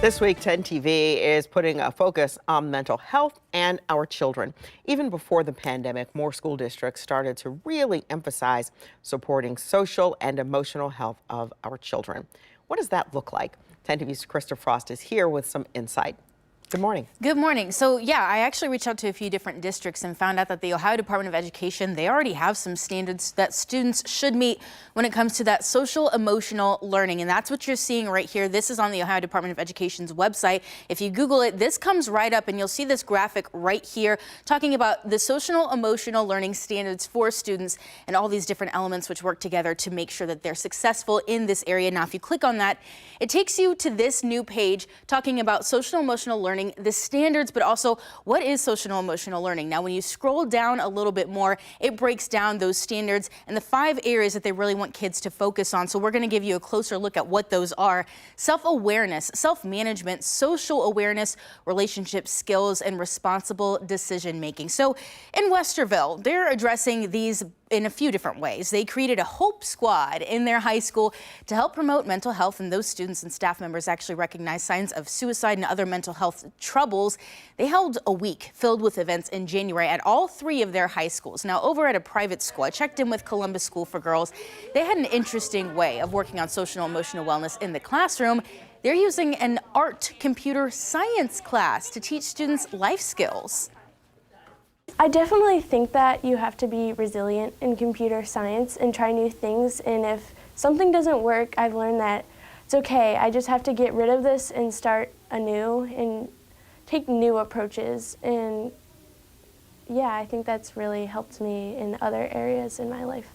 This week, 10 TV is putting a focus on mental health and our children. Even before the pandemic, more school districts started to really emphasize supporting social and emotional health of our children. What does that look like? 10 TV's Krista Frost is here with some insight. Good morning. Good morning. So yeah, I actually reached out to a few different districts and found out that the Ohio Department of Education, they already have some standards that students should meet when it comes to that social emotional learning. And that's what you're seeing right here. This is on the Ohio Department of Education's website. If you Google it, this comes right up and you'll see this graphic right here talking about the social emotional learning standards for students and all these different elements which work together to make sure that they're successful in this area. Now, if you click on that, it takes you to this new page talking about social emotional learning, the standards, but also what is social emotional learning. Now, when you scroll down a little bit more, it breaks down those standards and the 5 areas that they really want kids to focus on. So we're going to give you a closer look at what those are. Self-awareness, self-management, social awareness, relationship skills, and responsible decision-making. So in Westerville, they're addressing these in a few different ways. They created a Hope Squad in their high school to help promote mental health, and those students and staff members actually recognize signs of suicide and other mental health troubles. They held a week filled with events in January at all 3 of their high schools. Now, over at a private school, I checked in with Columbus School for Girls. They had an interesting way of working on social and emotional wellness in the classroom. They're using an art computer science class to teach students life skills. I definitely think that you have to be resilient in computer science and try new things, and if something doesn't work, I've learned that it's okay. I just have to get rid of this and start anew and take new approaches, and yeah, I think that's really helped me in other areas in my life.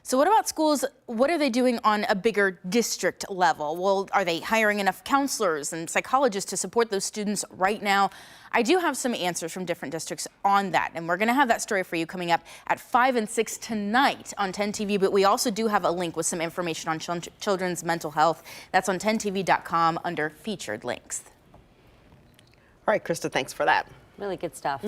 So what about schools? What are they doing on a bigger district level? Well, are they hiring enough counselors and psychologists to support those students right now? I do have some answers from different districts on that, and we're going to have that story for you coming up at 5 and 6 tonight on 10 TV, but we also do have a link with some information on children's mental health. That's on 10tv.com under featured links. All right, Krista, thanks for that. Really good stuff.